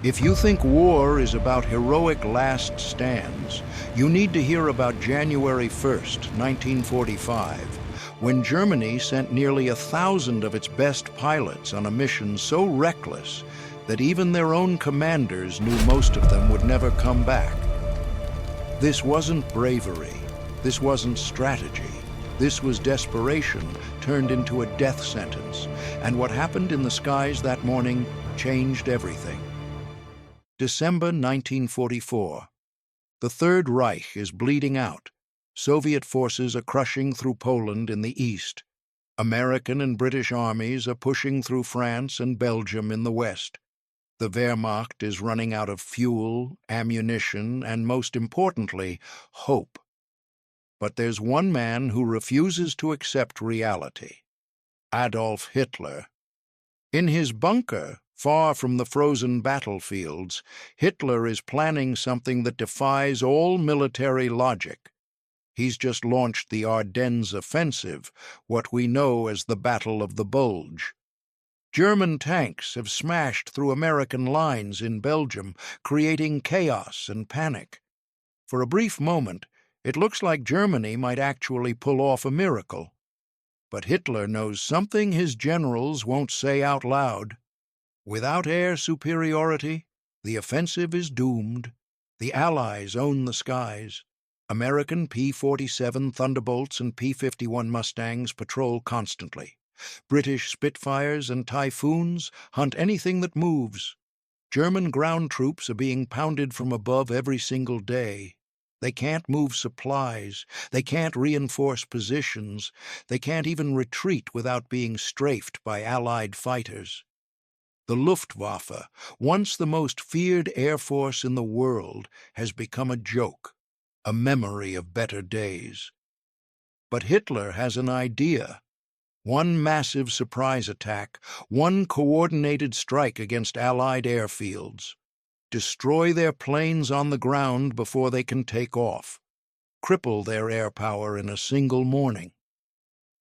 If you think war is about heroic last stands, you need to hear about January 1st, 1945, when Germany sent nearly 1,000 of its best pilots on a mission so reckless that even their own commanders knew most of them would never come back. This wasn't bravery. This wasn't strategy. This was desperation turned into a death sentence. And what happened in the skies that morning changed everything. December 1944. The Third Reich is bleeding out. Soviet forces are crushing through Poland in the east. American and British armies are pushing through France and Belgium in the west. The Wehrmacht is running out of fuel, ammunition, and most importantly, hope. But there's one man who refuses to accept reality: Adolf Hitler. In his bunker, far from the frozen battlefields, Hitler is planning something that defies all military logic. He's just launched the Ardennes offensive, what we know as the Battle of the Bulge. German tanks have smashed through American lines in Belgium, creating chaos and panic. For a brief moment, it looks like Germany might actually pull off a miracle. But Hitler knows something his generals won't say out loud. Without air superiority, the offensive is doomed. The Allies own the skies. American P-47 Thunderbolts and P-51 Mustangs patrol constantly. British Spitfires and Typhoons hunt anything that moves. German ground troops are being pounded from above every single day. They can't move supplies. They can't reinforce positions. They can't even retreat without being strafed by Allied fighters. The Luftwaffe, once the most feared air force in the world, has become a joke, a memory of better days. But Hitler has an idea. One massive surprise attack, one coordinated strike against Allied airfields. Destroy their planes on the ground before they can take off. Cripple their air power in a single morning.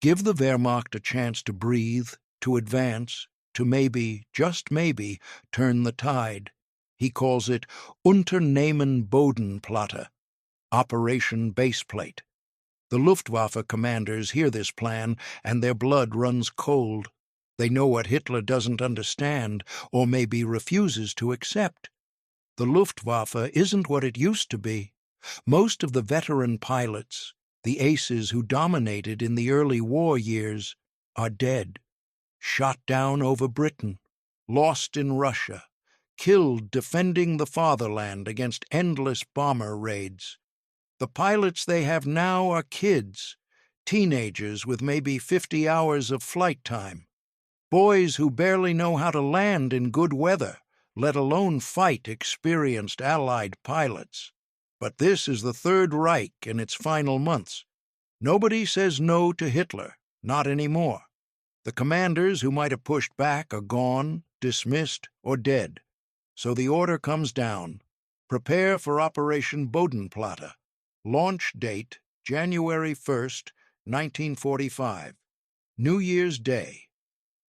Give the Wehrmacht a chance to breathe, to advance, to maybe, just maybe, turn the tide. He calls it Unternehmen Bodenplatte, Operation Baseplate. The Luftwaffe commanders hear this plan, and their blood runs cold. They know what Hitler doesn't understand, or maybe refuses to accept. The Luftwaffe isn't what it used to be. Most of the veteran pilots, the aces who dominated in the early war years, are dead. Shot down over Britain, lost in Russia, killed defending the fatherland against endless bomber raids. The pilots they have now are kids, teenagers with maybe 50 hours of flight time, boys who barely know how to land in good weather, let alone fight experienced Allied pilots. But this is the Third Reich in its final months. Nobody says no to Hitler, not anymore. The commanders who might have pushed back are gone, dismissed, or dead. So the order comes down: prepare for Operation Bodenplatte. Launch date, January 1st, 1945. New Year's Day.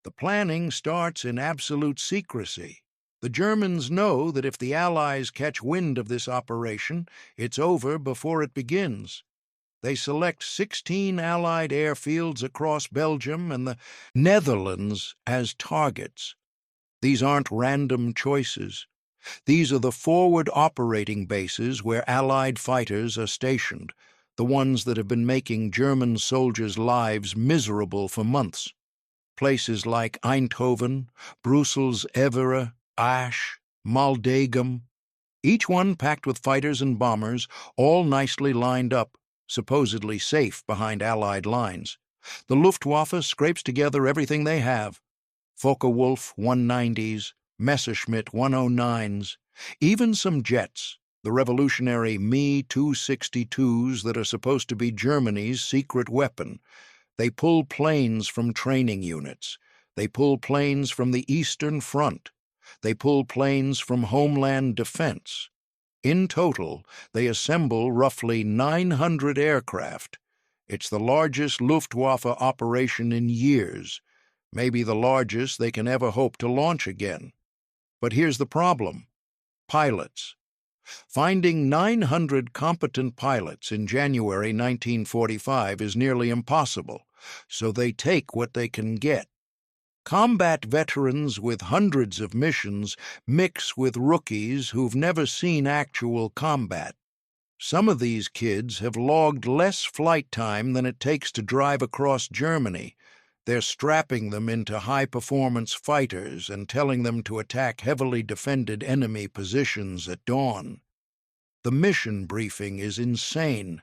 The planning starts in absolute secrecy. The Germans know that if the Allies catch wind of this operation, it's over before it begins. They select 16 Allied airfields across Belgium and the Netherlands as targets. These aren't random choices. These are the forward operating bases where Allied fighters are stationed, the ones that have been making German soldiers' lives miserable for months. Places like Eindhoven, Brussels, Evere, Asch, Maldegem, each one packed with fighters and bombers, all nicely lined up, supposedly safe behind Allied lines. The Luftwaffe scrapes together everything they have: Focke-Wulf 190s, Messerschmitt 109s, even some jets, the revolutionary Me-262s that are supposed to be Germany's secret weapon. They pull planes from training units. They pull planes from the Eastern Front. They pull planes from Homeland Defense. In total, they assemble roughly 900 aircraft. It's the largest Luftwaffe operation in years, maybe the largest they can ever hope to launch again. But here's the problem. Pilots. Finding 900 competent pilots in January 1945 is nearly impossible, so they take what they can get. Combat veterans with hundreds of missions mix with rookies who've never seen actual combat. Some of these kids have logged less flight time than it takes to drive across Germany. They're strapping them into high-performance fighters and telling them to attack heavily defended enemy positions at dawn. The mission briefing is insane.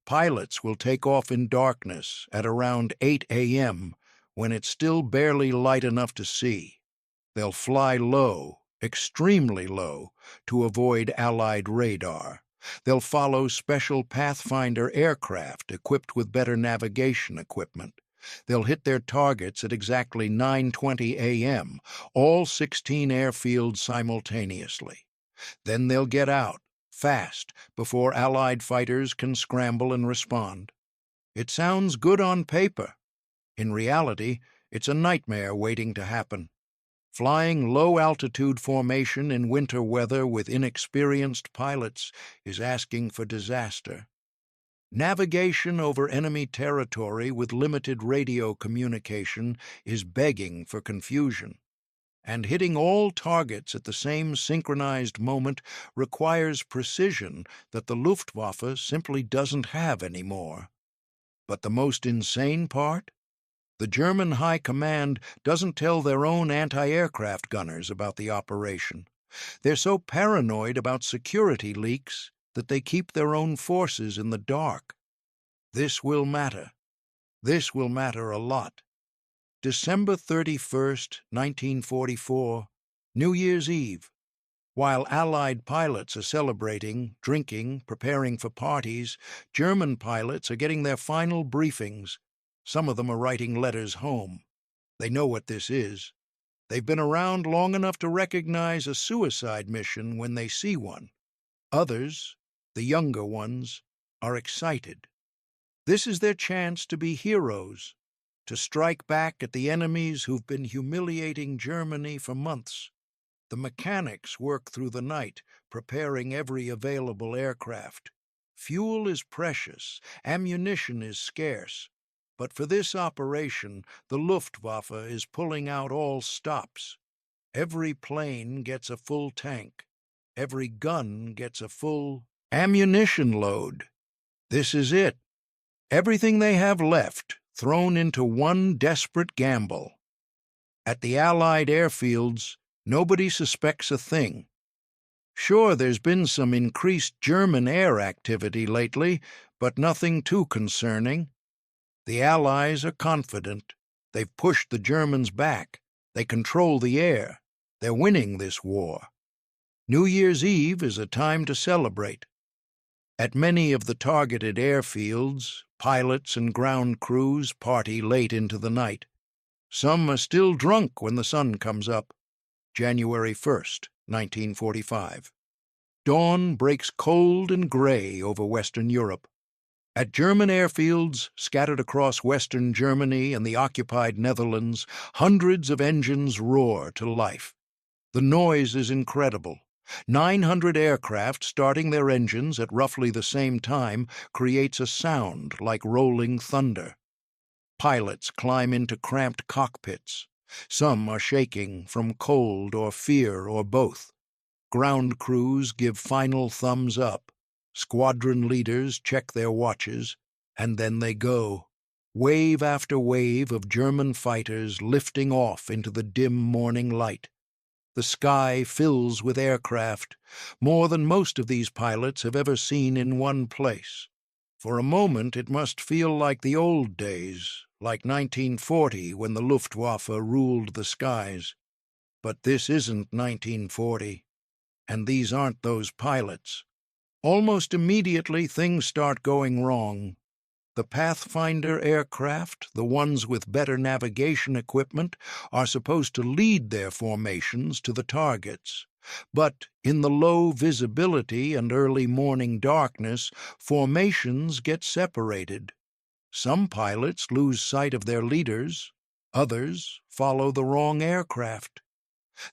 Pilots will take off in darkness at around 8 a.m. when it's still barely light enough to see. They'll fly low, extremely low, to avoid Allied radar. They'll follow special Pathfinder aircraft equipped with better navigation equipment. They'll hit their targets at exactly 9:20 a.m., all 16 airfields simultaneously. Then they'll get out, fast, before Allied fighters can scramble and respond. It sounds good on paper. In reality, it's a nightmare waiting to happen. Flying low-altitude formation in winter weather with inexperienced pilots is asking for disaster. Navigation over enemy territory with limited radio communication is begging for confusion. And hitting all targets at the same synchronized moment requires precision that the Luftwaffe simply doesn't have anymore. But the most insane part? The German High Command doesn't tell their own anti-aircraft gunners about the operation. They're so paranoid about security leaks that they keep their own forces in the dark. This will matter. This will matter a lot. December 31st, 1944, New Year's Eve. While Allied pilots are celebrating, drinking, preparing for parties, German pilots are getting their final briefings. Some of them are writing letters home. They know what this is. They've been around long enough to recognize a suicide mission when they see one. Others, the younger ones, are excited. This is their chance to be heroes, to strike back at the enemies who've been humiliating Germany for months. The mechanics work through the night, preparing every available aircraft. Fuel is precious, ammunition is scarce. But for this operation, the Luftwaffe is pulling out all stops. Every plane gets a full tank. Every gun gets a full ammunition load. This is it. Everything they have left thrown into one desperate gamble. At the Allied airfields, nobody suspects a thing. Sure, there's been some increased German air activity lately, but nothing too concerning. The Allies are confident. They've pushed the Germans back. They control the air. They're winning this war. New Year's Eve is a time to celebrate. At many of the targeted airfields, pilots and ground crews party late into the night. Some are still drunk when the sun comes up. January 1st, 1945. Dawn breaks cold and gray over Western Europe. At German airfields scattered across Western Germany and the occupied Netherlands, hundreds of engines roar to life. The noise is incredible. 900 aircraft starting their engines at roughly the same time creates a sound like rolling thunder. Pilots climb into cramped cockpits. Some are shaking from cold or fear or both. Ground crews give final thumbs up. Squadron leaders check their watches, and then they go. Wave after wave of German fighters lifting off into the dim morning light. The sky fills with aircraft, more than most of these pilots have ever seen in one place. For a moment it must feel like the old days, like 1940 when the Luftwaffe ruled the skies. But this isn't 1940, and these aren't those pilots. Almost immediately things start going wrong. The Pathfinder aircraft, the ones with better navigation equipment, are supposed to lead their formations to the targets. But in the low visibility and early morning darkness, formations get separated. Some pilots lose sight of their leaders. Others follow the wrong aircraft.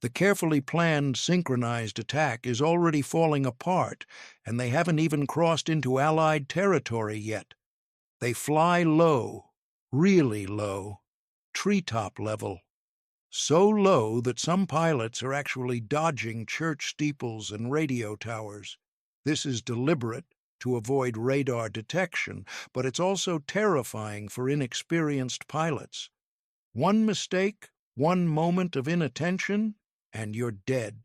The carefully planned, synchronized attack is already falling apart, and they haven't even crossed into Allied territory yet. They fly low, really low, treetop level. So low that some pilots are actually dodging church steeples and radio towers. This is deliberate to avoid radar detection, but it's also terrifying for inexperienced pilots. One mistake, one moment of inattention, and you're dead.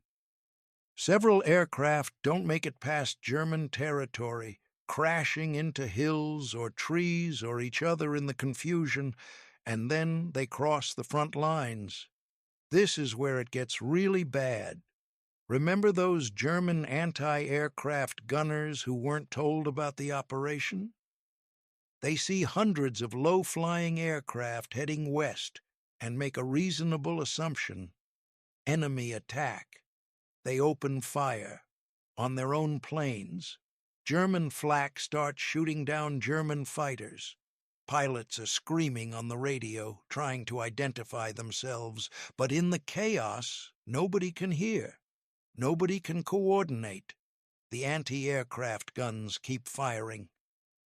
Several aircraft don't make it past German territory, crashing into hills or trees or each other in the confusion, and then they cross the front lines. This is where it gets really bad. Remember those German anti-aircraft gunners who weren't told about the operation? They see hundreds of low-flying aircraft heading west and make a reasonable assumption. Enemy attack. They open fire on their own planes. German flak starts shooting down German fighters. Pilots are screaming on the radio, trying to identify themselves, but in the chaos, nobody can hear. Nobody can coordinate. The anti-aircraft guns keep firing.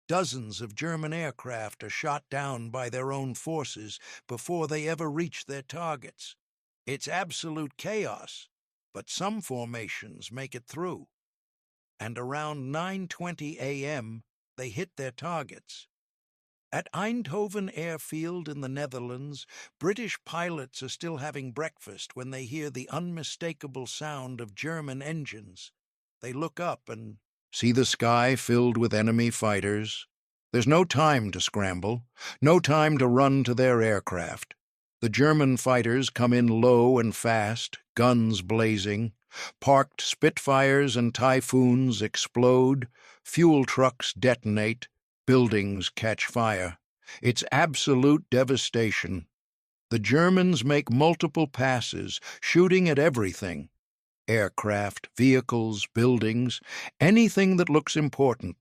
Dozens of German aircraft are shot down by their own forces before they ever reach their targets. It's absolute chaos, but some formations make it through. And around 9:20 a.m., they hit their targets. At Eindhoven Airfield in the Netherlands, British pilots are still having breakfast when they hear the unmistakable sound of German engines. They look up and see the sky filled with enemy fighters. There's no time to scramble, no time to run to their aircraft. The German fighters come in low and fast, guns blazing. Parked Spitfires and Typhoons explode, fuel trucks detonate, buildings catch fire. It's absolute devastation. The Germans make multiple passes, shooting at everything. Aircraft, vehicles, buildings, anything that looks important.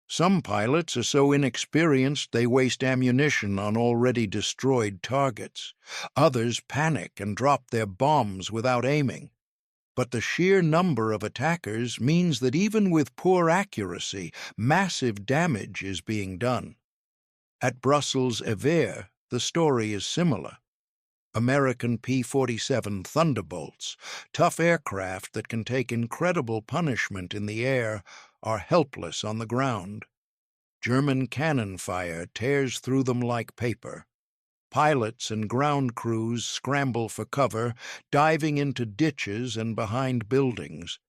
Some pilots are so inexperienced they waste ammunition on already destroyed targets. Others panic and drop their bombs without aiming. But the sheer number of attackers means that even with poor accuracy, massive damage is being done. At Brussels-Evere, the story is similar. American P-47 Thunderbolts, tough aircraft that can take incredible punishment in the air, are helpless on the ground. German cannon fire tears through them like paper. Pilots and ground crews scramble for cover, diving into ditches and behind buildings.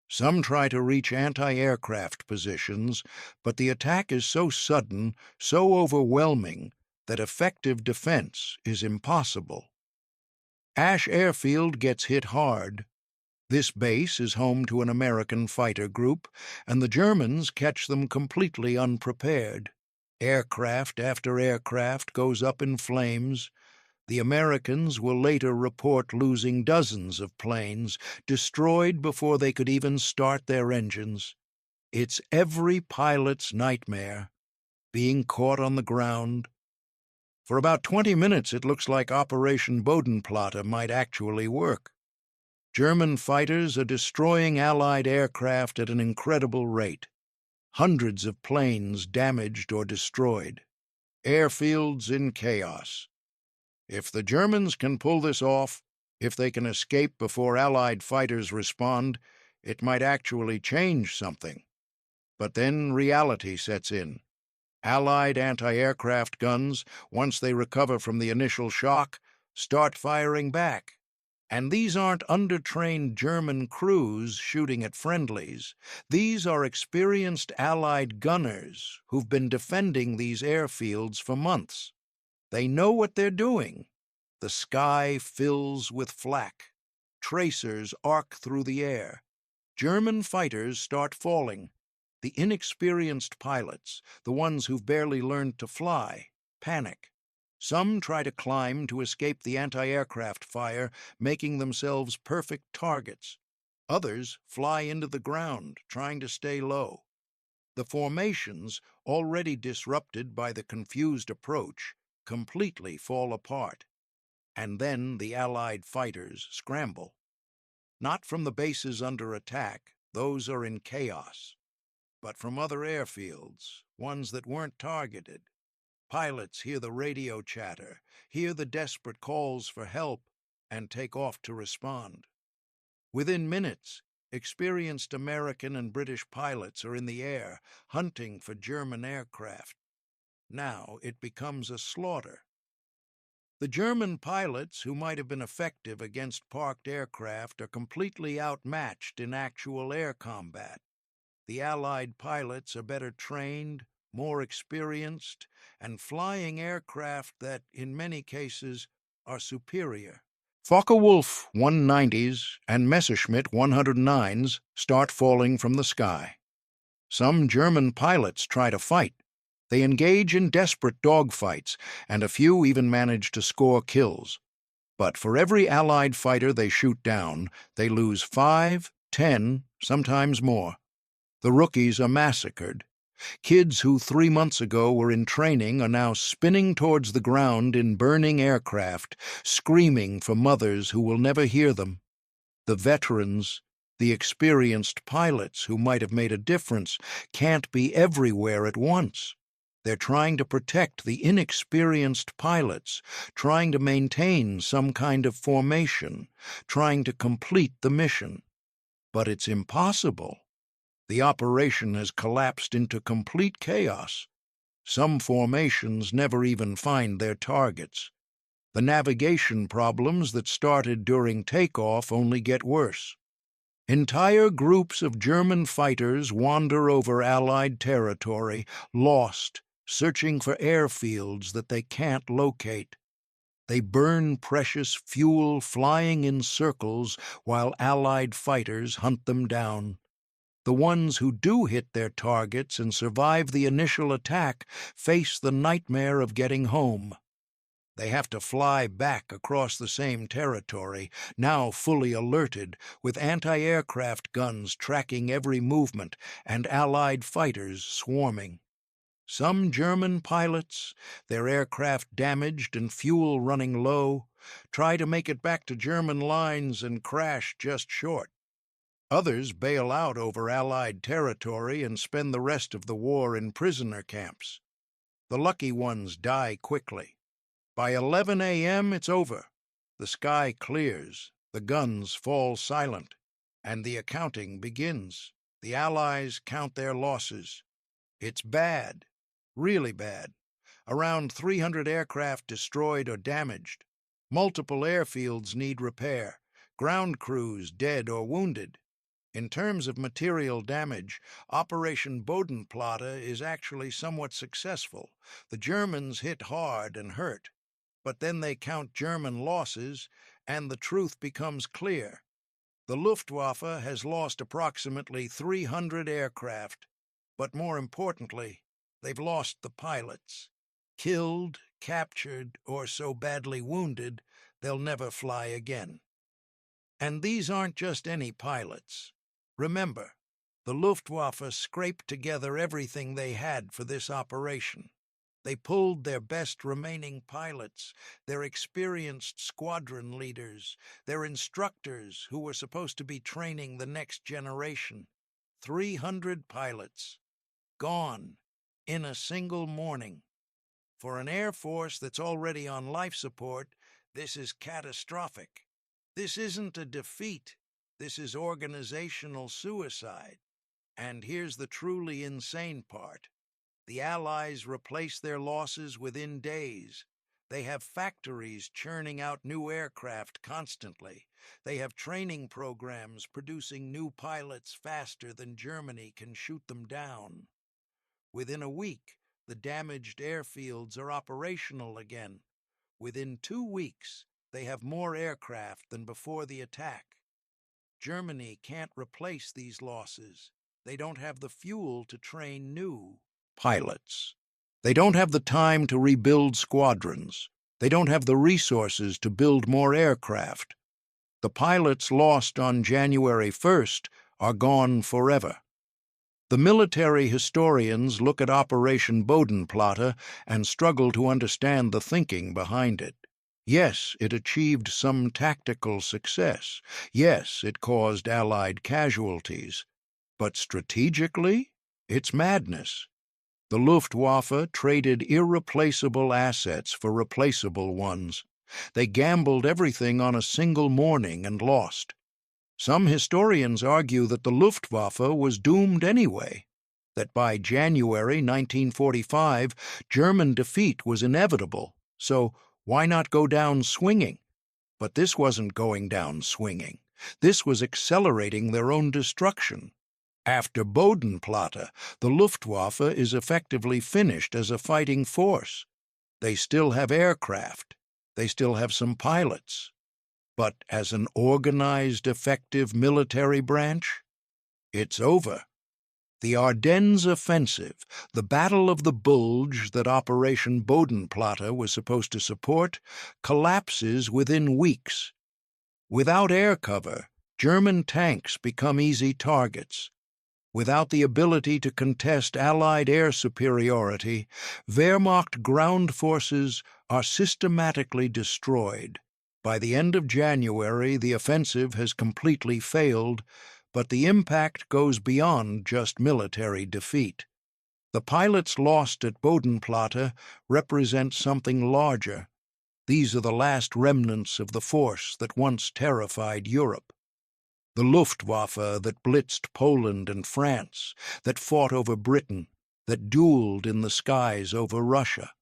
Some try to reach anti-aircraft positions, but the attack is so sudden, so overwhelming, that effective defense is impossible. Ash Airfield gets hit hard. This base is home to an American fighter group, and the Germans catch them completely unprepared. Aircraft after aircraft goes up in flames. The Americans will later report losing dozens of planes, destroyed before they could even start their engines. It's every pilot's nightmare, being caught on the ground. For about 20 minutes it looks like Operation Bodenplatte might actually work. German fighters are destroying Allied aircraft at an incredible rate. Hundreds of planes damaged or destroyed. Airfields in chaos. If the Germans can pull this off, if they can escape before Allied fighters respond, it might actually change something. But then reality sets in. Allied anti-aircraft guns, once they recover from the initial shock, start firing back. And these aren't undertrained German crews shooting at friendlies. These are experienced Allied gunners who've been defending these airfields for months. They know what they're doing. The sky fills with flak. Tracers arc through the air. German fighters start falling. The inexperienced pilots, the ones who've barely learned to fly, panic. Some try to climb to escape the anti-aircraft fire, making themselves perfect targets. Others fly into the ground, trying to stay low. The formations, already disrupted by the confused approach, completely fall apart. And then the Allied fighters scramble. Not from the bases under attack, those are in chaos, but from other airfields, ones that weren't targeted. Pilots hear the radio chatter, hear the desperate calls for help, and take off to respond. Within minutes, experienced American and British pilots are in the air, hunting for German aircraft. Now it becomes a slaughter. The German pilots, who might have been effective against parked aircraft, are completely outmatched in actual air combat. The Allied pilots are better trained, more experienced, and flying aircraft that, in many cases, are superior. Focke-Wulf 190s and Messerschmitt 109s start falling from the sky. Some German pilots try to fight. They engage in desperate dogfights, and a few even manage to score kills. But for every Allied fighter they shoot down, they lose 5, 10, sometimes more. The rookies are massacred. Kids who 3 months ago were in training are now spinning towards the ground in burning aircraft, screaming for mothers who will never hear them. The veterans, the experienced pilots who might have made a difference, can't be everywhere at once. They're trying to protect the inexperienced pilots, trying to maintain some kind of formation, trying to complete the mission. But it's impossible. The operation has collapsed into complete chaos. Some formations never even find their targets. The navigation problems that started during takeoff only get worse. Entire groups of German fighters wander over Allied territory, lost, searching for airfields that they can't locate. They burn precious fuel, flying in circles while Allied fighters hunt them down. The ones who do hit their targets and survive the initial attack face the nightmare of getting home. They have to fly back across the same territory, now fully alerted, with anti-aircraft guns tracking every movement and Allied fighters swarming. Some German pilots, their aircraft damaged and fuel running low, try to make it back to German lines and crash just short. Others bail out over Allied territory and spend the rest of the war in prisoner camps. The lucky ones die quickly. By 11 a.m., it's over. The sky clears, the guns fall silent, and the accounting begins. The Allies count their losses. It's bad, really bad. Around 300 aircraft destroyed or damaged. Multiple airfields need repair. Ground crews dead or wounded. In terms of material damage, Operation Bodenplatte is actually somewhat successful. The Germans hit hard and hurt. But then they count German losses, and the truth becomes clear. The Luftwaffe has lost approximately 300 aircraft, but more importantly, they've lost the pilots. Killed, captured, or so badly wounded, they'll never fly again. And these aren't just any pilots. Remember, the Luftwaffe scraped together everything they had for this operation. They pulled their best remaining pilots, their experienced squadron leaders, their instructors who were supposed to be training the next generation. 300 pilots, gone in a single morning. For an Air Force that's already on life support, this is catastrophic. This isn't a defeat. This is organizational suicide. And here's the truly insane part. The Allies replace their losses within days. They have factories churning out new aircraft constantly. They have training programs producing new pilots faster than Germany can shoot them down. Within a week, the damaged airfields are operational again. Within 2 weeks, they have more aircraft than before the attack. Germany can't replace these losses. They don't have the fuel to train new pilots. They don't have the time to rebuild squadrons. They don't have the resources to build more aircraft. The pilots lost on January 1st are gone forever. The military historians look at Operation Bodenplatte and struggle to understand the thinking behind it. Yes, it achieved some tactical success. Yes, it caused Allied casualties. But strategically, it's madness. The Luftwaffe traded irreplaceable assets for replaceable ones. They gambled everything on a single morning and lost. Some historians argue that the Luftwaffe was doomed anyway, that by January 1945, German defeat was inevitable, so why not go down swinging? But this wasn't going down swinging. This was accelerating their own destruction. After Bodenplatte, the Luftwaffe is effectively finished as a fighting force. They still have aircraft. They still have some pilots. But as an organized, effective military branch, it's over. The Ardennes Offensive, the Battle of the Bulge that Operation Bodenplatte was supposed to support, collapses within weeks. Without air cover, German tanks become easy targets. Without the ability to contest Allied air superiority, Wehrmacht ground forces are systematically destroyed. By the end of January, the offensive has completely failed, but the impact goes beyond just military defeat. The pilots lost at Bodenplatte represent something larger. These are the last remnants of the force that once terrified Europe. The Luftwaffe that blitzed Poland and France, that fought over Britain, that dueled in the skies over Russia.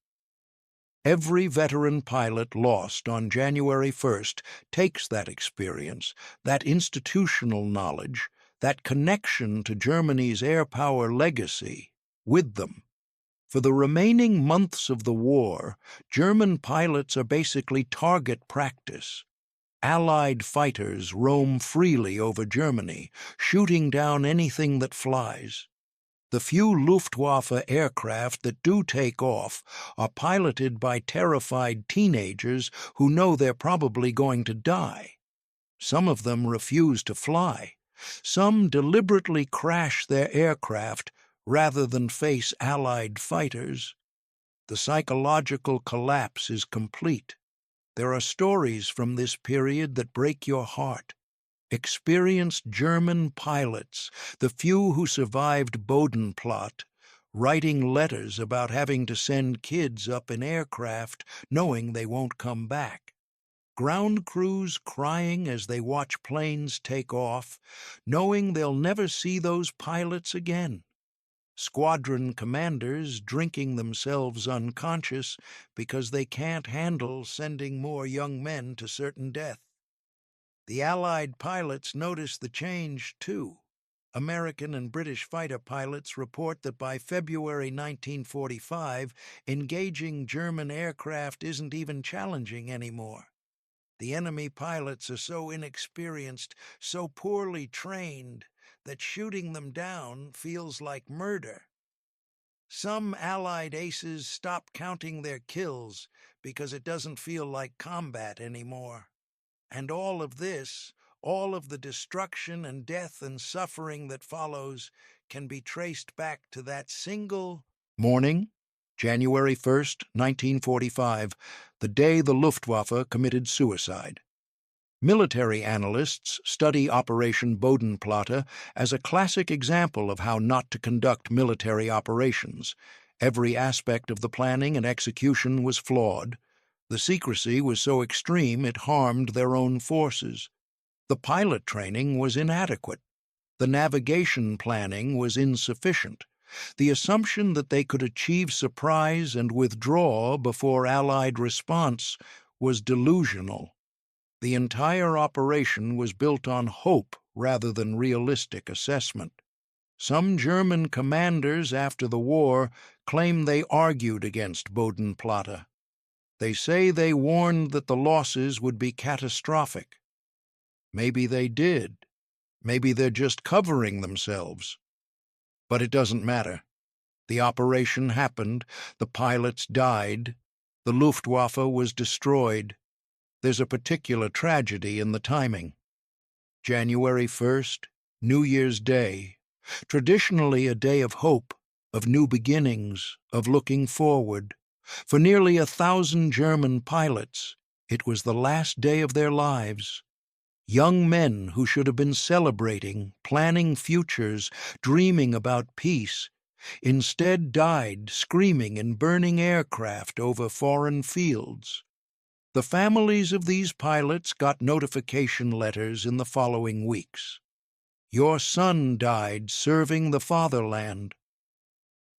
Every veteran pilot lost on January 1st takes that experience, that institutional knowledge, that connection to Germany's air power legacy, with them. For the remaining months of the war, German pilots are basically target practice. Allied fighters roam freely over Germany, shooting down anything that flies. The few Luftwaffe aircraft that do take off are piloted by terrified teenagers who know they're probably going to die. Some of them refuse to fly. Some deliberately crash their aircraft rather than face Allied fighters. The psychological collapse is complete. There are stories from this period that break your heart. Experienced German pilots, the few who survived Bodenplatte, writing letters about having to send kids up in aircraft knowing they won't come back. Ground crews crying as they watch planes take off, knowing they'll never see those pilots again. Squadron commanders drinking themselves unconscious because they can't handle sending more young men to certain death. The Allied pilots notice the change, too. American and British fighter pilots report that by February 1945, engaging German aircraft isn't even challenging anymore. The enemy pilots are so inexperienced, so poorly trained, that shooting them down feels like murder. Some Allied aces stop counting their kills because it doesn't feel like combat anymore. And all of this, all of the destruction and death and suffering that follows, can be traced back to that single morning, January 1st, 1945, the day the Luftwaffe committed suicide. Military analysts study Operation Bodenplatte as a classic example of how not to conduct military operations. Every aspect of the planning and execution was flawed. The secrecy was so extreme it harmed their own forces. The pilot training was inadequate. The navigation planning was insufficient. The assumption that they could achieve surprise and withdraw before Allied response was delusional. The entire operation was built on hope rather than realistic assessment. Some German commanders after the war claim they argued against Bodenplatte. They say they warned that the losses would be catastrophic. Maybe they did. Maybe they're just covering themselves. But it doesn't matter. The operation happened. The pilots died. The Luftwaffe was destroyed. There's a particular tragedy in the timing. January 1st, New Year's Day, traditionally a day of hope, of new beginnings, of looking forward. For nearly 1,000 German pilots, It was the last day of their lives. Young men who should have been celebrating, planning futures, dreaming about peace, instead died screaming in burning aircraft over foreign fields. The families of these pilots got notification letters in the following weeks. Your son died serving the fatherland.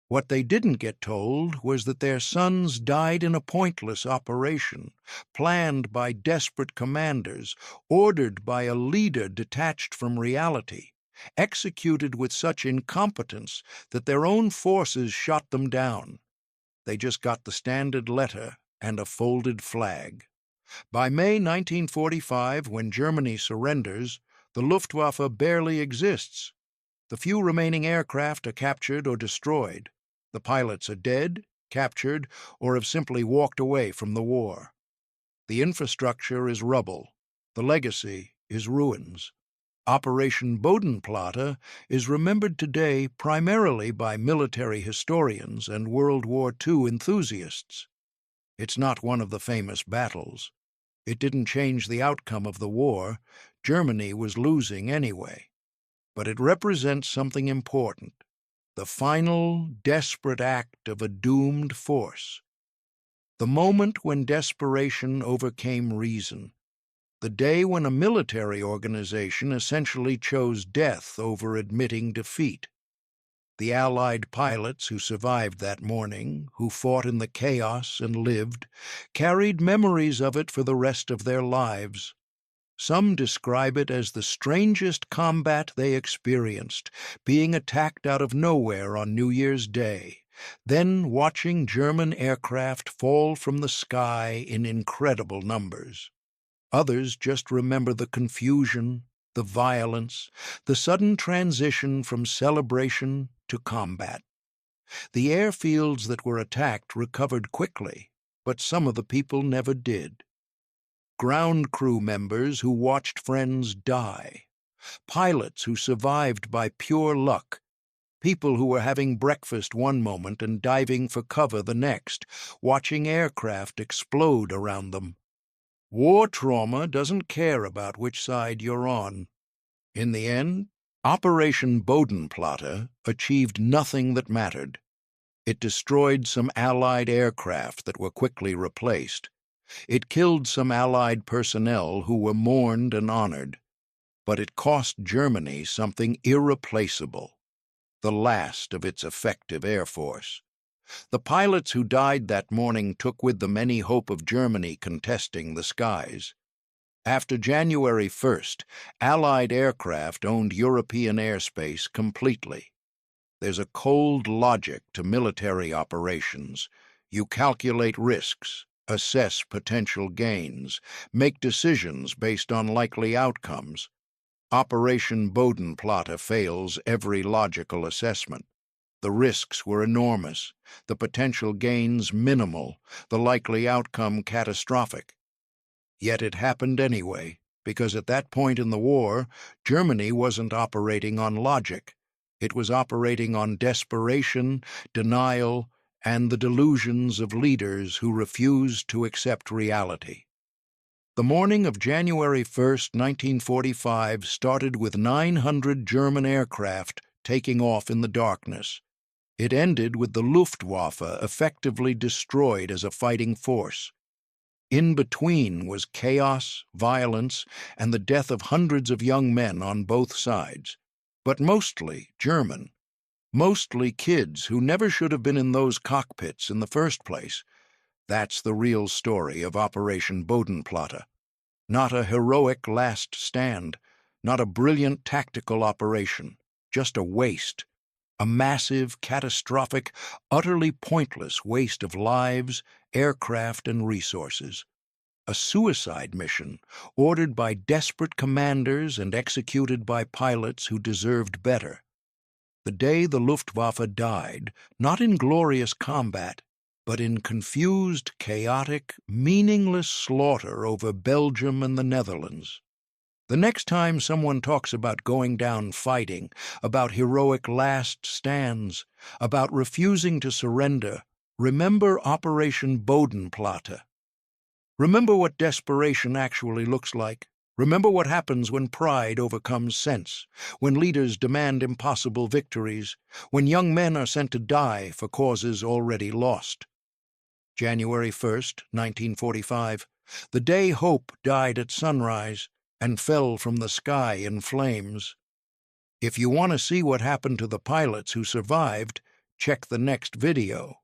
What they didn't get told was that their sons died in a pointless operation, planned by desperate commanders, ordered by a leader detached from reality, executed with such incompetence that their own forces shot them down. They just got the standard letter and a folded flag. By May 1945, when Germany surrenders, the Luftwaffe barely exists. The few remaining aircraft are captured or destroyed. The pilots are dead, captured, or have simply walked away from the war. The infrastructure is rubble. The legacy is ruins. Operation Bodenplatte is remembered today primarily by military historians and World War II enthusiasts. It's not one of the famous battles. It didn't change the outcome of the war. Germany was losing anyway. But it represents something important. The final, desperate act of a doomed force. The moment when desperation overcame reason. The day when a military organization essentially chose death over admitting defeat. The Allied pilots who survived that morning, who fought in the chaos and lived, carried memories of it for the rest of their lives. Some describe it as the strangest combat they experienced, being attacked out of nowhere on New Year's Day, then watching German aircraft fall from the sky in incredible numbers. Others just remember the confusion, the violence, the sudden transition from celebration to combat. The airfields that were attacked recovered quickly, but some of the people never did. Ground crew members who watched friends die, pilots who survived by pure luck, people who were having breakfast one moment and diving for cover the next, watching aircraft explode around them. War trauma doesn't care about which side you're on. In the end, Operation Bodenplatte achieved nothing that mattered. It destroyed some Allied aircraft that were quickly replaced. It killed some Allied personnel who were mourned and honored. But it cost Germany something irreplaceable, the last of its effective air force. The pilots who died that morning took with them any hope of Germany contesting the skies. After January 1st, Allied aircraft owned European airspace completely. There's a cold logic to military operations. You calculate risks, assess potential gains, make decisions based on likely outcomes. Operation Bodenplatte fails every logical assessment. The risks were enormous, the potential gains minimal, the likely outcome catastrophic. Yet it happened anyway, because at that point in the war, Germany wasn't operating on logic. It was operating on desperation, denial, and the delusions of leaders who refused to accept reality. The morning of January 1st, 1945 started with 900 German aircraft taking off in the darkness. It ended with the Luftwaffe effectively destroyed as a fighting force. In between was chaos, violence, and the death of hundreds of young men on both sides, but mostly German. Mostly kids who never should have been in those cockpits in the first place. That's the real story of Operation Bodenplatte. Not a heroic last stand, not a brilliant tactical operation, just a waste. A massive, catastrophic, utterly pointless waste of lives, aircraft, and resources. A suicide mission ordered by desperate commanders and executed by pilots who deserved better. The day the Luftwaffe died, not in glorious combat, but in confused, chaotic, meaningless slaughter over Belgium and the Netherlands. The next time someone talks about going down fighting, about heroic last stands, about refusing to surrender, remember Operation Bodenplatte. Remember what desperation actually looks like. Remember what happens when pride overcomes sense, when leaders demand impossible victories, when young men are sent to die for causes already lost. January 1st, 1945, the day hope died at sunrise and fell from the sky in flames. If you want to see what happened to the pilots who survived, check the next video.